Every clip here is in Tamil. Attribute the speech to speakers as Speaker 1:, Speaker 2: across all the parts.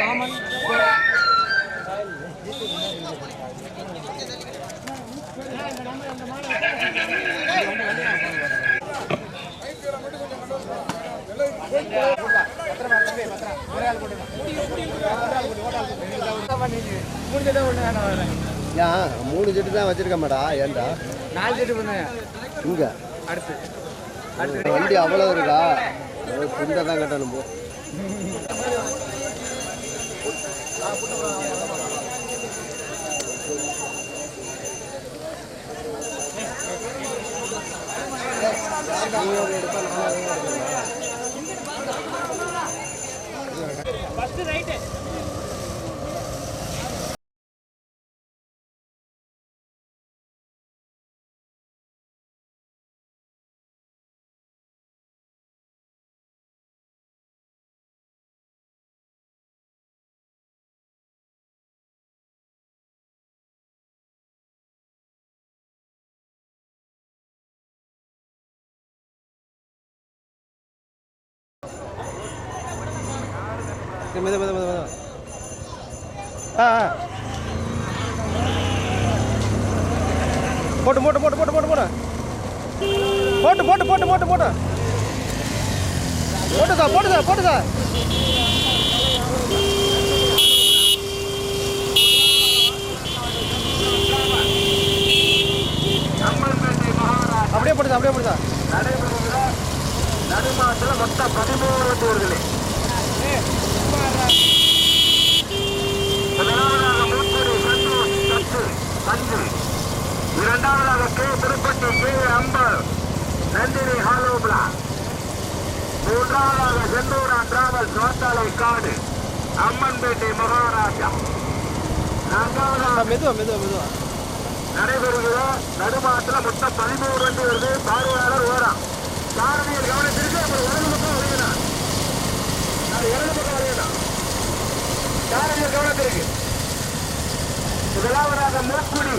Speaker 1: ராமன்
Speaker 2: மூணு செட்டு தான் வச்சிருக்க மாடா ஏன்டா
Speaker 1: 4 செட்டு பண்ண
Speaker 2: இங்க அடுத்து வண்டி அவ்வளோ இருக்கா புண்டை தான் கட்டணும் போ மெது மெது மெது மெது போட்டு போட்டு போட்டு போட்டு போட்டு போட்டு போட்டு போட்டு போட்டு போட்டு போட்டு போட்டு சார் போட்டு சார் போட்டு சார் அப்படியே போட்டு அப்படியே போட்டு நடைபெறுகிற நடுமாட்டில் மொத்தம் 13 வண்டிகளே இரண்டாவதாக கே திருப்பட்டி கே அம்பர் நந்தினி ஹாலோபிளா மூன்றாவதாக செந்தூரா டிராவல்ஸ் வாத்தாலை காடு அம்மன்பேட்டை மகாராஜா நான்காவதாக மெதுவா நடைபெறுகிற நடுமாட்டில் மொத்தம் 13 வண்டி வருது பார்வையாளர் ஓரம் சாரதியில் கவனத்திற்கு அப்புறம் இடது பக்கம் வருகிறார் இடது பக்கம் வருகிறார் சாரதியில் கவனத்திற்கு முதலாவதாக மூக்குடி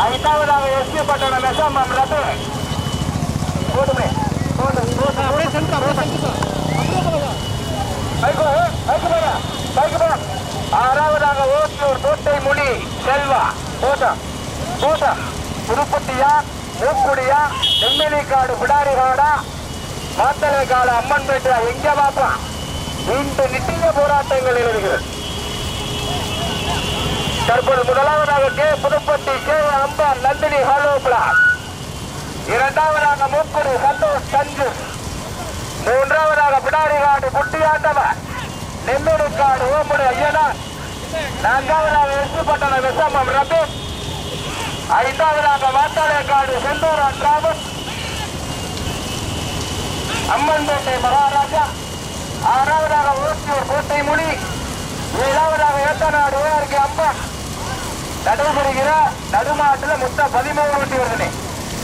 Speaker 2: ஐந்தாவதாக எஸ்பி பட்டணம் மெசாமம் ரத்து ஆறாவதாக ஓசூர் கோட்டை முனி செல்வா கூட்டம் கூட்டம் புதுப்பட்டியா மூக்குடியா நெம்மேலிக்காடு பிடாரிகாடா மாத்தலைக்காடு அம்மன்பேட்டை எங்க பாப்பா இன்று நிச்சய போராட்டங்களில் இருக்கிறது. தற்போது முதலாவதாக கே புதுப்பட்டி கே அம்பர் நந்தினி ஹாலோபிளா இரண்டாவதாக மூக்குடி சந்தோஷ் சஞ்சு மூன்றாவதாக பிடாரிகாடு குட்டியாண்டவர் நெம்மேலிக்காடு ஓமுடி ஐயனார் நான்காவதாக எஸ்பி பட்டணம் விசாமம் ரபி ஐந்தாவதாக மாத்தாளைக்காடு செந்தூரா டிராவல்ஸ் அம்மன்பேட்டை மகாராஜா ஆறாவதாக ஓசூர் கோட்டை முனி ஏழாவதாக ஏத்தநாடு ஓஆர்கே அம்பர் நடைபெறுகிற நடுமாட்டில் மொத்தம் 13 வண்டி வருது.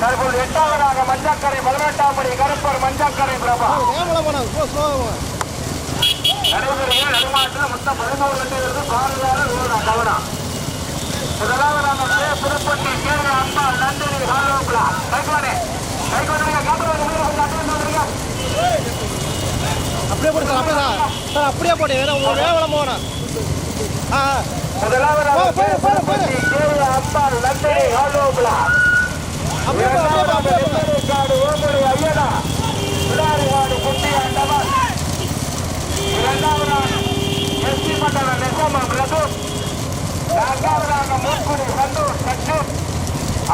Speaker 2: தற்போது எட்டாவதாக மஞ்சாக்கரை 18ஆம் படி கருப்பர் மஞ்சாக்கரை பிரபா நடைபெறுகிற நடுமாட்டில் மொத்தம் 11 வண்டி வருது. பார்வையாளர் கவனம். முதலாவதாக புதுப்பட்டி கே அம்பர் நந்தினி ஹாலோபிளா அப்படியே போடு சார் அப்படியே சார் அப்படியே போட்டு வேவலம் போகணும். முதலாவதாக அம்பர் நந்தினி ஹாலோபிளா பிளா காடு ஓமடி ஐயனா விடாரி காடு குட்டி ஆண்டவன் இரண்டாவதாக எஸ்பி மண்டல நெசமம் ரகு நான்காவதாக மூக்குடி சந்தூர் சச்சு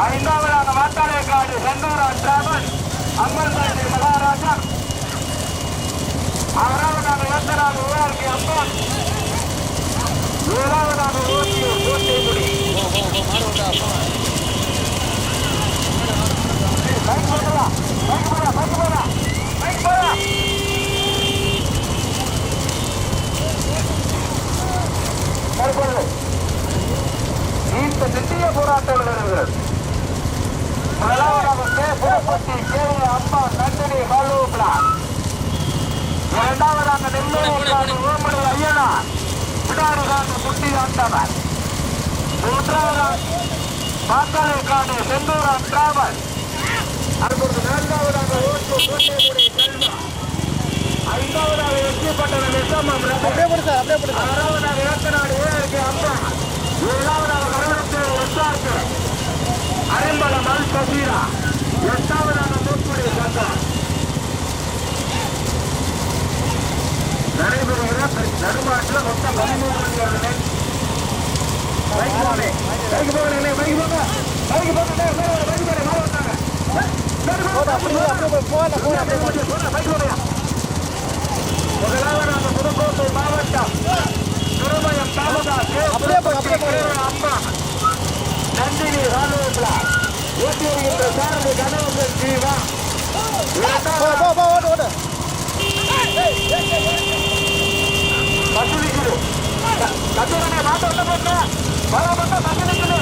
Speaker 2: ஐந்தாவதாக மாட்டாளைக்காடு செந்தூரா டிராவல் அம்மன் தாண்டி மகாராஜா ஆறாவதாக ஏத்தனாடு ஓஆர்கே அம்மன் ஏழாவதாக ஓட்டியூர் கோட்டைக்குடி பைக் போடா பைக் போடா பைக் போடா பைக் போடா நீண்ட நித்திய போராட்டம் நடக்கிறது. முதலாவதாக புறப்பட்டி கே அம்மா நந்தினி ஹாலோப்லா இரண்டாவதாக நெல்லைக்காடு ஓமடி ஐயனா விடாரிகாடு குட்டி ஆண்டவன் மூன்றாவதாக பாத்தாளைக்காடு செந்தூரா டிராவல் அடுத்து நான்காவதாக ஓட்டு கோட்டைக்குடி செல்வா ஐந்தாவதாக எஸ்பிப்பட்டன நிசமம் ஆறாவதாக ஏத்தநாடு ஏஆர்கே அம்மா ஏழாவதாக வரவழைத்தூர் எஸ்ஆர்கே அரிம்பலம் அல் சசீரா எட்டாவதாக மூக்குடி சந்தா நடைபெறுகிற நடுமாட்டில் மொத்தம் 13 முதலாவதாக புதுக்கோட்டை மாவட்டம் திருமயம் தாலுகா அம்மா நந்தினி ராணுவ ஊட்டி வருகின்ற சாரதி கனவுகள் ஜீவா பசுதிக்குது கட்டுரை மாட்ட போட்டா பல மட்டும் பசுதிக்குது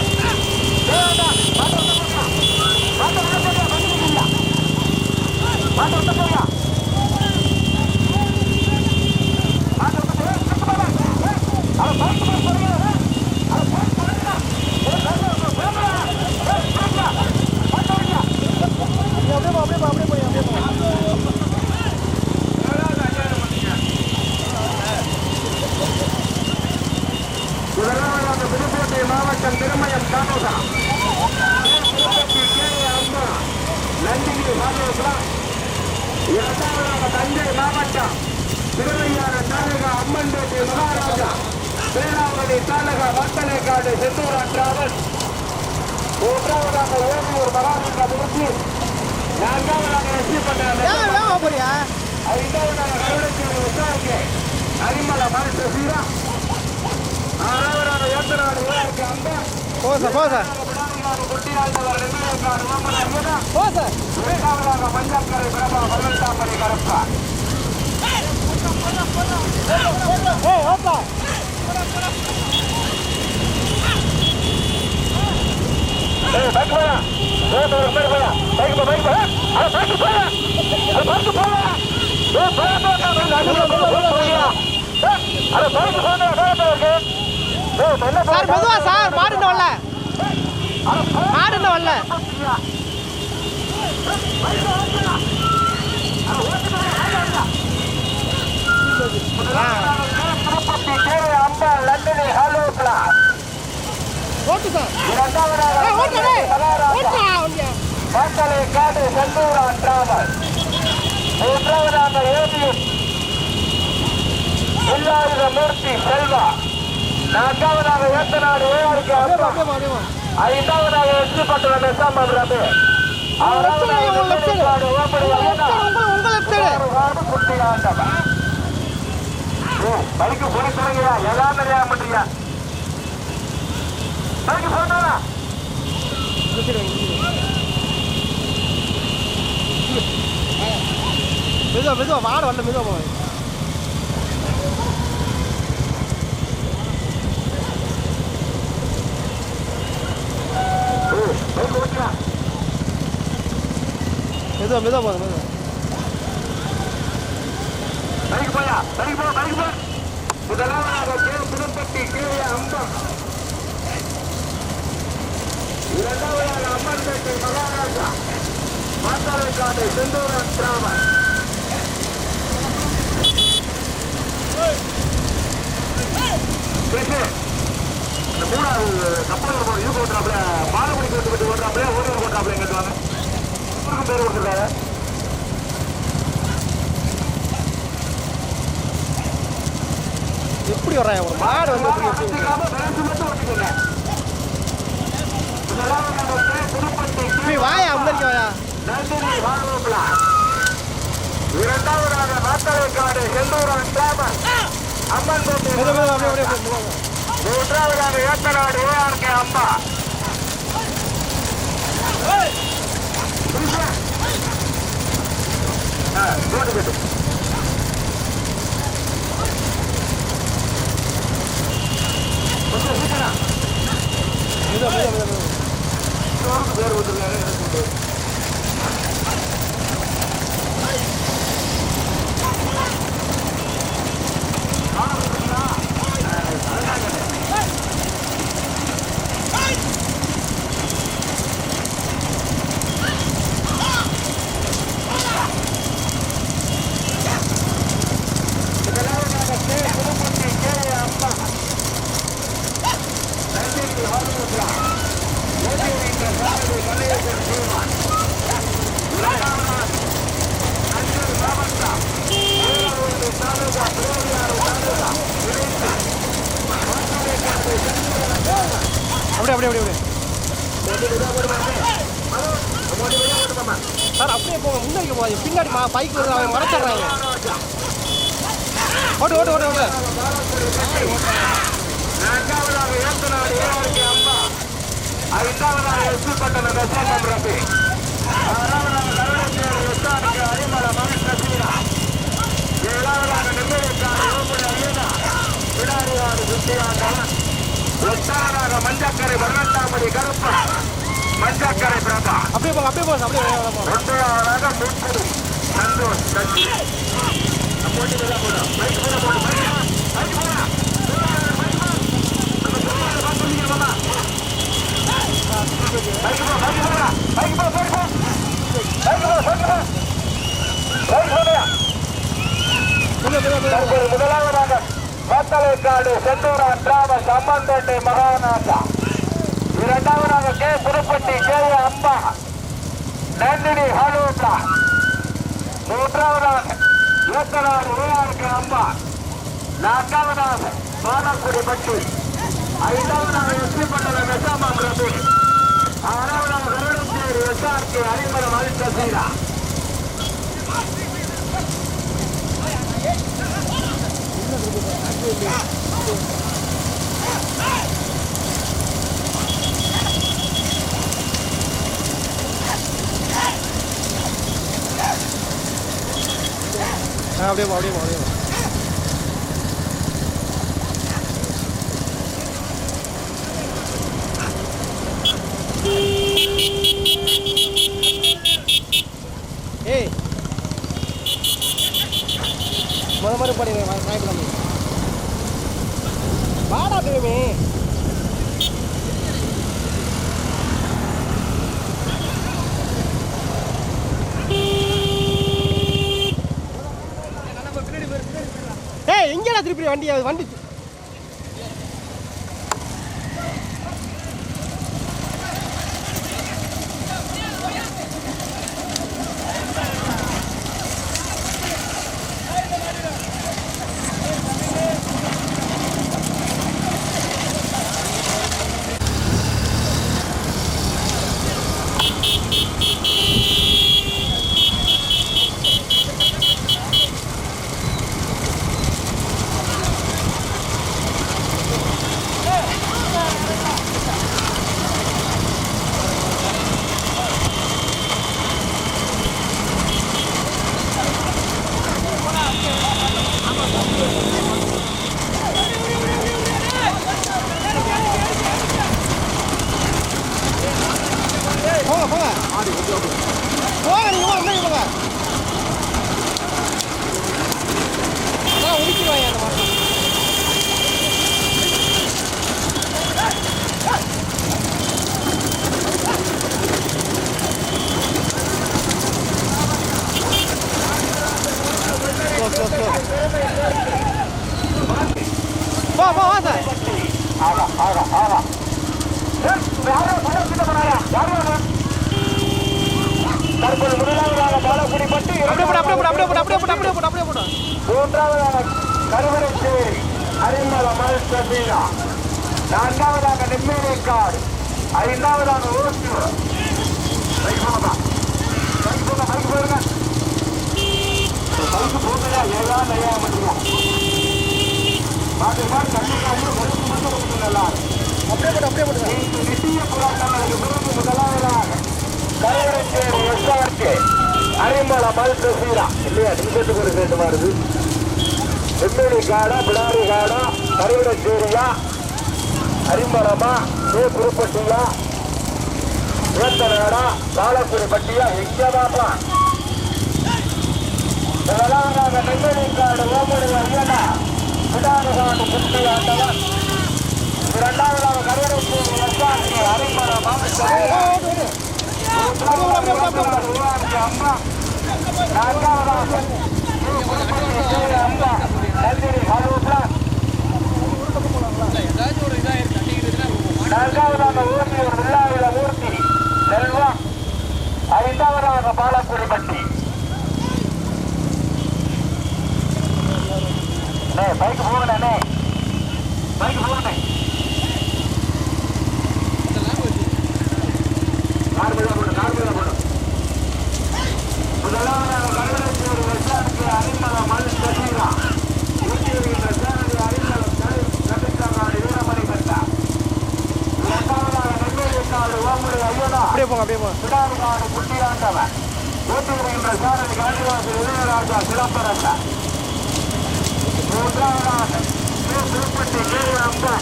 Speaker 2: புதுக்கோட்டை மாவட்டம் திருமயம் தாலுகா அம்மா நந்தினி மாதவர்களா இரண்டாவதாக தஞ்சை மாவட்டம் திருவையாறு தாலுகா அம்மன்பேட்டை மகாராஜா பேராவளி தாலுகா வாட்டலைக்காடு செந்தூரா டிராவல் மூன்றாவதாக ஓவியூர் மகாராஜா முருத்தி நான்காவதாக எஸ்பிப்பட்ட ஐந்தாவதாக கருடத்தூர் உத்தார்கே அரிமல மனசு சீரா ஆறாவதாக ஏத்தநாடு ஏஆர்கே அம்பா குட்டியாண்டவர் நெல்லைக்காடு ஓமடி ஐயனா இரண்டாவதாக மஞ்சக்கரை பிரபா பதினெட்டாம்படி கரப்பா பைக் போயா பைக்
Speaker 1: சார் மெதுவா சார் மாடுன வரல
Speaker 2: அம்பா லண்டனி ஹாலோப்லா
Speaker 1: ஓட்டு சார்
Speaker 2: பாத்தாளைக்காடு செந்தூரா டிராவல் மூன்றாவதாக ஏபிஎஸ் இல்லாத மூர்த்தி செல்வா நான்காவதாக ஏத்தநாடு ஏஆர்கே அம்மா ஐந்தாவதாக எஸ்பிப்பட்ட நிசாமம் ரபி ஆறாவதாக ஓமடி ஐயனா குட்டி ஆண்டவன் பைக்கு பிடிக்கிறீங்களா எல்லாம் நிறையா பண்றியா பைக்கு போட்டா
Speaker 1: மெதுவா மாடு வரல மெதுவா போவேன் மெதுவா போதும்
Speaker 2: பைக்கு போயா பைக்கு போ முதலாவதாக புதுப்பட்டி கே அம்பா இரண்டாவதாக அம்மன்பேட்டை மகாராஜா பாத்தாளைக்காடு செந்தூரா டிராவல் இந்த மூணாவது கப்பல் இது போட்டுறாப்ல பாலகுடி போட்டு ஓட்டுறாப்ல
Speaker 1: எப்படி வர்றாங்க ஒரு மாடு வந்து வாயா முன்னாடி வாயா.
Speaker 2: இரண்டாவதாக நாத்தலைக்காடு செந்தூரான் கிராமம் அம்மன் கோட்டை. மூன்றாவதாக ஏத்தநாடு ஏஆர்கே அம்மா.
Speaker 1: அப்படியே சார் அப்படியே போங்க. முன்னாடி போகாது, பின்னாடி பைக் அவன் மறைச்சிடுறாங்க. ஓட்டு ஓட்டு ஓட்டு ஓட்டு.
Speaker 2: நான்காவதாக ஏத்தநாடு ஏஆர்கே அம்மா. ஐந்தாவதாக எஸ்பி பட்டணம் நசீமன் ரபி. ஆறாவதாக கருணச்சேரி எஸ்ஆர்கே அரிமல மகன் நசீரா. ஏழாவதாக நெல்லைக்காடு யோகுல அய்யனா பிடாரியாடு சுத்தியாண்டவன். எட்டாவதாக மஞ்சக்கரை வர்ணத்தாமடி கருப்பா மஞ்சக்கரை பிரபா.
Speaker 1: அப்படியே போங்க அப்படியே போங்க அப்படியே.
Speaker 2: ஒன்றாவதாக முன்புடி சந்தோஷ் கட்சி. முதலாவதாக வாத்தலைக்காடு செந்தூரான் டிராவல்ஸ் அம்மன்பேட்டை மகாநாதா. இரண்டாவதாக கே புதுப்பட்டி கே அம்மா நந்தினி ஹலோட்டா. மூன்றாவதாக ஏத்தநாடு ஏஆர்கே அம்மா. நான்காவதாக பாலக்குடி பட்டி. ஐந்தாவதாக எஸ்பி பட்டணம் நசாமம் ரபி. ஆறாவதாக கருணச்சேரி எஸ்ஆர்கே அரிமலம் அலிசீரா.
Speaker 1: அப்படியே அப்படியே. ஏய் மாதிரி பண்ணிடுறேன் சாயங்காலம் வாடா பேருமே. ஏய் எங்கடா திருப்பி வண்டி மூன்றாவதாக கருவறைச்சேரி
Speaker 2: அரிமளமல் சபீரா. நான்காவதாக நெம்மேலிக்காடு. ஐந்தாவதாக ஓசூர். அரிமளமல் சபீரா இல்லையா? நிமிஷத்துக்கு ஒரு கேட்டு மாறுது. நெம்மேலி காடா, பிடாரி காடா, கருவிடச்சேரியா, அரிமளமா, புதுப்பட்டியா, ஏத்தநாடா, பாலக்குடி பட்டியா, எங்கேதாப்பா? முதலாவதாக நெம்மேலி காடு ஓமடி ஐயனா, பிடாரி காடு குட்டி ஆண்டவன். இரண்டாவதாக கருவிடச்சேரி லட்சாட்சி, அரிமளமா, அம்மா. நான்காவதாக அம்மா நந்தினி ஹலோப்லா. நான்காவதாக ஊர்மியூர் வில்லாவில மூர்த்தி செல்வா. ஐந்தாவதாக பாலக்குடி பட்டி. பைக் போகணே, பைக் போகணே. முதலாவதாக கருவச்சேரி வெச்சாட்சி அரிமளமல் சபீரா. ஊட்டியிருக்கின்ற சேனதி அரிமளம் கட்டித்தங்காடு வீரமணி கட்டா. இரண்டாவதாக நெம்மேலிக்காடு ஓமடி ஐயனா, பிடாரிகாடு குட்டியாண்டவன். ஊட்டியிருக்கின்ற சேனதி காண்டிவாசி இளையராஜா சிலம்பரசா. மூன்றாவதாக திருப்பட்டி கேள்வி அம்பா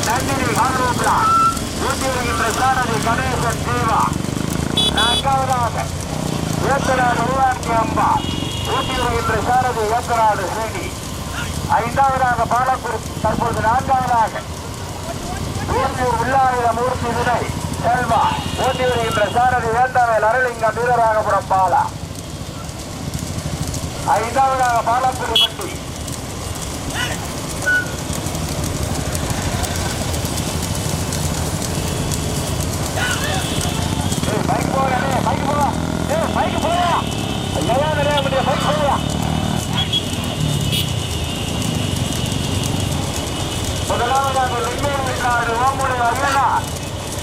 Speaker 2: நந்தினி ஹாலோப்லா. ஊட்டியிருக்கின்ற சேனதி கணேசன் ஜீவா. நான்காவதாக ஏக்கராடு உருவாக்கி அம்பா. ஊட்டி வருகின்ற சாரதி ஏக்கராடு சேனி. ஐந்தாவதாக பாலக்குடி. தற்போது நான்காவதாக ஊர்மியூர் வில்லாவில மூர்த்தி வினை செல்வா. ஊட்டி வருகின்ற சாரதி வேந்தவேல் அருளிங்கம் வீரராகபுரம் பாலா. ஐந்தாவதாக பாலக்குடி பட்டி. பைக் போறே, பைக் போவா, பைக் போவா. ஐயா நிறைய முடிய பைக் போவா. முதலாவதாக நெம்மேலிக்காடு ஓமடி ஐயனா,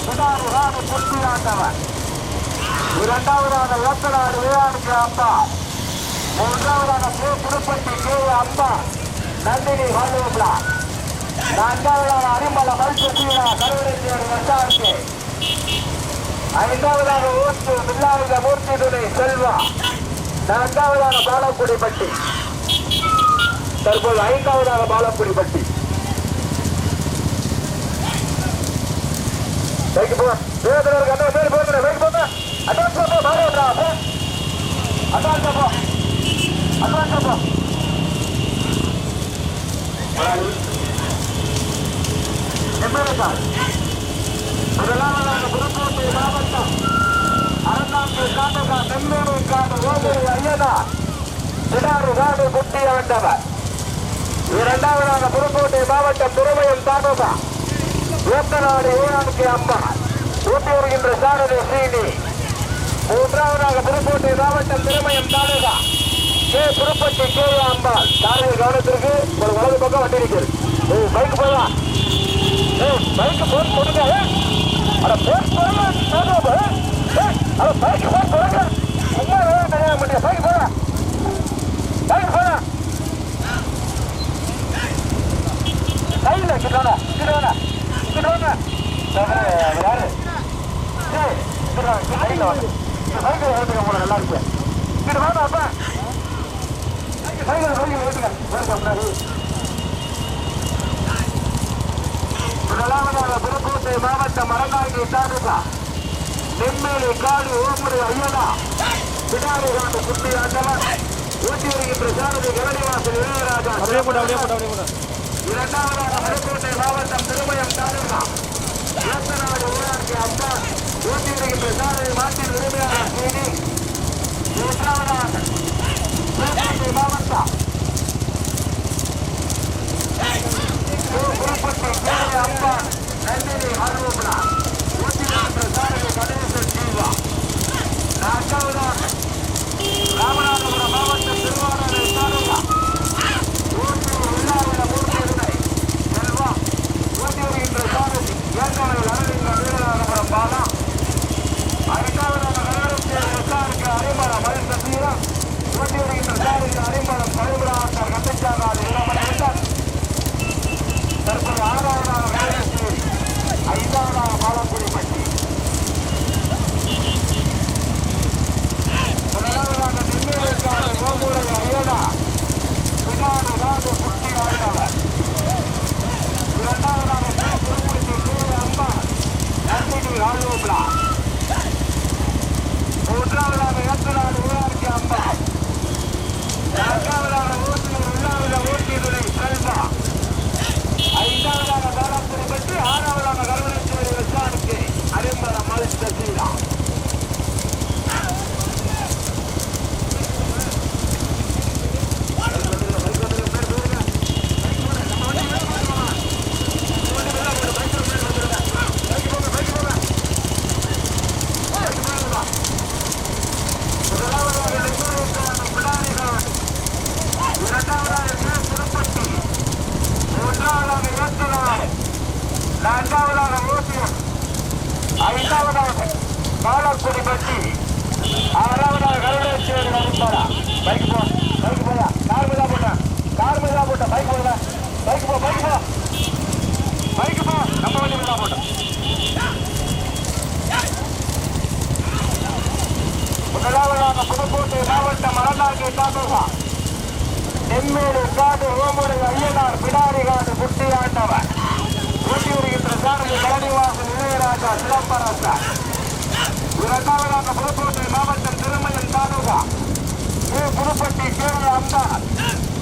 Speaker 2: பிடாரி காடு குட்டியாண்டவன். இரண்டாவதாக ஏத்தநாடு வீரானுக்கு அம்பா. மூன்றாவதாக புதுப்பட்டி அம்பா நந்தினி ஹலோப்லா. நான்காவதாக அரிமளமல் சபீரா கருவச்சேரி வெச்சாட்சி. ஐந்தாவதாக ஊட்டூர் வில்லாவில மூர்த்தி துணை செல்வா. நான்காவதாக பாலக்குடி பட்டி. தற்போது ஐந்தாவதாக பாலக்குடி பட்டி. பைக்கு போ, வேதனருக்கு அந்த பேர் போகிறேன். பைக் போங்க, அட்வான்ஸ் போ, மாறி விட்றா, அட்வான்ஸ் போ, அட்வான்ஸ் போ. முதலாவதாக புதுக்கோட்டை மாவட்டம் அறந்தாங்கி காட்டகா நெம்மேலிக்காடு ஓமடி ஐயனா, பிடாரி காடு குட்டியாண்டவன். இரண்டாவதாக புதுக்கோட்டை மாவட்டம் திருமயம் தாலுகா ஏத்தநாடு வீரானுக்கு அம்மா. ஊட்டி வருகின்ற சாரதி ஸ்ரீனி. மூன்றாவதாக புதுக்கோட்டை மாவட்டம் திருமயம் தாலுகா புதுப்பட்டி அம்பாள். சாரதி கவனத்திற்கு ஒரு வலது பக்கம் வண்டி இருக்கிறது. பைக் போகலாம், பைக் போன் கொடுங்க. அட போன் போடுங்க, அட பைக் போன் கொடுங்க. அம்மா நிறைய முடியும். பைக் போக, பைக் போக. கையில் கிட்டோனா கிட்டோனா கிட்டோனா யாரு கையில் வாங்க. பைக்கில் ஓட்டுங்க, போல நல்லா இருக்கு. கிட்ட வாங்க அப்பா, சைக்கிள் சைக்கிள் ஓட்டுங்க. முன்னாடி முதலாவதாக புதுக்கோட்டை மாவட்டம் அறந்தாங்கி தாலுகா நெம்மேலிக்காடு ஓமடி ஐயனா, பிடாரி காடு குட்டியாண்டவன். ஊட்டி வருகின்ற சாரதி கரணிவாசல் இளையராஜா. இரண்டாவதாக புதுக்கோட்டை மாவட்டம் திருமயம் தாலுகா ஏத்தநாடு ஊராட்சி அம்பா. ஊட்டி வருகின்ற சாரதி மாட்டின் உரிமையாளர் சீனி. மூன்றாவதாக புதுக்கோட்டை மாவட்டம் புதுப்பட்டி அம்பா நந்தினி ஹலோப்லா. ஊட்டி வருகின்ற சாரதி கணேசன் ஜீவா. நான்காவதாக ராமநாதபுரம் மாவட்டம் திருவாரூர் தாலுகா ஊட்டி வில்லாவில மூர்த்தி கருவிழாத்தார் கட்டிச்சாங்கால் இளமலையன் தற்போது 6வதாக வேலைச்சேரி 5வதாக பாலக்குடிப்பட்டி முதலாவதாக நெல்வேலிக்கான கோபுரை அரியடா பின்னாடி ராஜு குட்டி ஆடினவர் 2வதாக திருமுடிக்கு கீழே அம்மா நந்தினி ஆலோப்லா 3வதாக ஏற்றநாடு ஊராட்சி அம்மா 4வதாக ஊட்டியூர் உள்ளாவில ஊட்டியுரை செல்வா 5வதாக பாலக்குடி பற்றி 6வதாக கருவனச்சேரி விசாரிக்கு அரிம்பரம் மல்ச சீரா பாலக்குடி பட்டி 6வதாக கருவனச்சேரி அரிம்பரா பைக் போயா கார் மேலா போட்ட பைக் போடல பைக் போ நம்ம வண்டி மேலா போட்டோம் முதலாவதாக புதுக்கோட்டை மாவட்டம் மரநாட்டி தாலுகா நெம்மேடு காடு ஓமுறை ஐயனார் பிடாரி காடு குட்டி ஆண்டவர் ஊட்டி வருகின்ற சாரதி கலனிவாசன் இளையராஜா சிதம்பரசார் 2வதாக புதுக்கோட்டை மாவட்டம் திருமயம் தாலுகா புதுப்பட்டி கேரள அம்பார்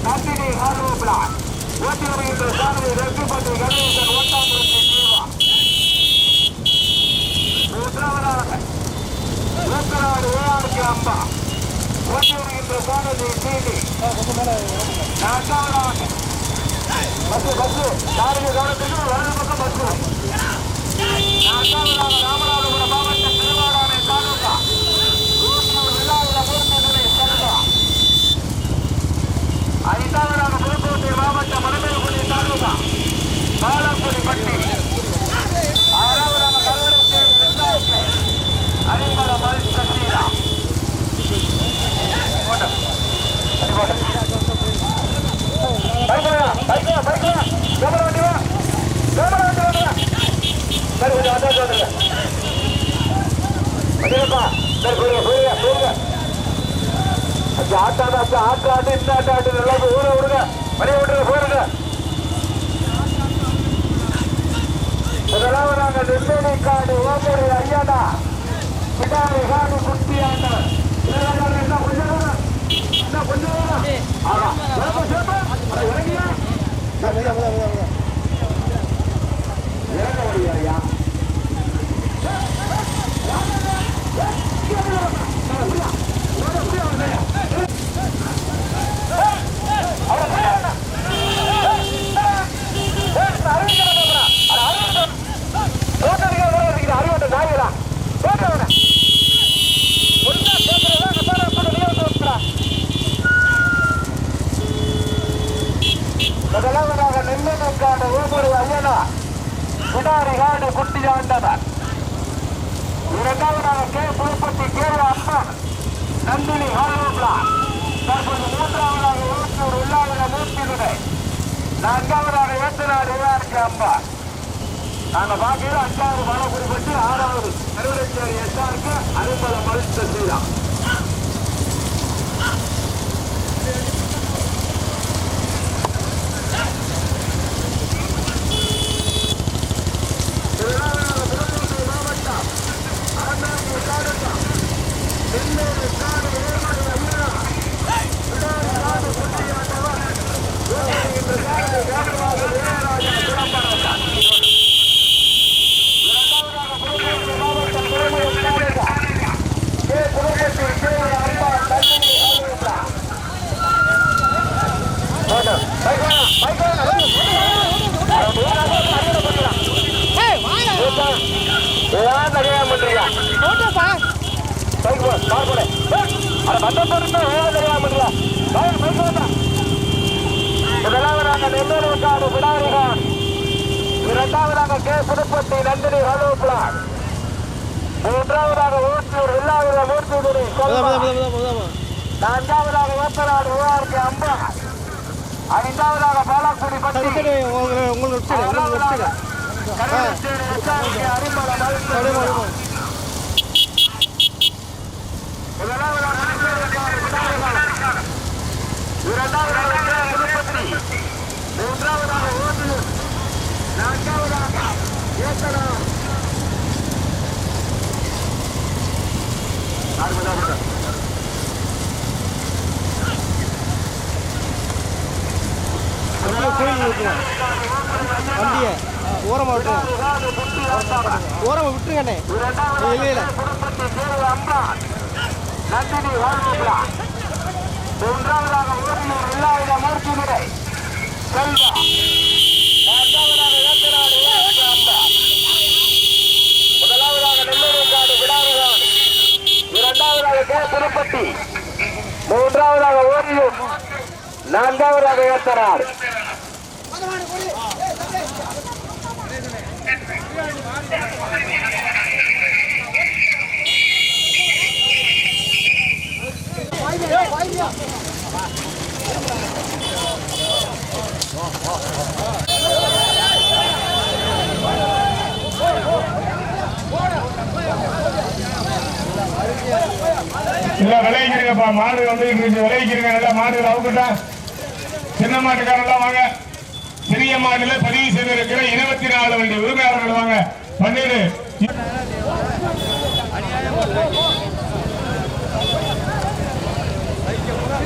Speaker 2: நந்தினி ஆலோப்லா ஊட்டி வருகின்ற சாரதி ரெட்டிப்பட்டி கணேசன் ஓட்டாங்குறிச்சி ஜீவா 3வதாக ஊக்கநாடு ஏஆர்கே அம்பா ஊட்டி வருகின்ற சாரதி டிடி 4வதாக பஸ் சாரதி கவனத்துக்கு வலது பக்கம் பஸ் 4வதாக ராமநாதபுரம் மாவட்டம் திருவாடானை தாலுகா ஊட்டியூர் விழாவில மூர்த்திகளை செல்வா 5வதாக புதுக்கோட்டை மாவட்டம் மணமேல்குடி தாலுகா பாலக்குடி பட்டி 6வதாக கருவனச்சேரி விசாரிக்கு அரிம்பரம் மல்ச சீரா ஆட்டாட்டு இந்த ஆட்டாட்டு நல்லா ஊற விடுங்க மணி விட்டுருங்க போடுங்க முதலாவதாக நெல்வேலி காடு ஓமுறை ஐயனா பிடாரி காடு குட்டி ஆண்டவர் முதலாவதாக நெல்வேலிக்கான ஓமுறை ஐயனா பிடாரி காடு குட்டி ஆண்டவர் 2வதாக கே புதுப்பட்டி கேரள அம்மா நந்தினி ஆலோப்லா தற்போது 3வதாக ஊட்டியூர் உள்ளாவில மூர்த்திகளை 4வதாக ஏற்றநாடு ஏஆர்கே அம்பா நாங்கள் பார்க்கல 5வது பாலக்குடி பற்றி 6வது கருவனச்சேரி எஸ்ஆருக்கு அரிம்பரம் மல்ச சீரா முதலாவதாக நெல்லூர் காடு விடாரிகான் 2வதாக கே புதுப்பட்டி நந்தினி ஆலோப்லா 3வதாக ஊட்டியூர் விழாவில மூர்த்திகளை 4வதாக ஏற்றநாடு ஊரார்கே அம்பா ஐந்தாவதாக பாலாக்குடி பட்டி
Speaker 1: உங்களுக்கு
Speaker 2: மூன்றாவதாக ஓட்டுநர், நான்காவதாக இயக்குனர்.
Speaker 1: வண்டியை ஓரமாக விட்டுருங்கண்ணே. இல்லை
Speaker 2: நந்தினி வாழ்வுகளா. மூன்றாவதாக ஊரில் இல்லாத மூர்த்தி நிலை செல்வா. நான்காவதாக ஏத்தநாடு அம்பா. முதலாவதாக நெல்லூர்காடு விடாரகாடு. இரண்டாவதாக கே திருப்பட்டி. மூன்றாவதாக ஓரியூர். நான்காவதாக ஏத்தநாடு.
Speaker 3: இல்ல விளைவிக்கிறீங்கப்பா, மாடு வந்து விளைவிக்கிறீங்க. நல்லா மாடுகள் அவுக்கிட்டா சின்ன மாட்டுக்காரெல்லாம் வாங்க. சிறிய மாடுல பதிவு செய்திருக்கிற 24 வண்டி உரிமையாளர்கள் வாங்க.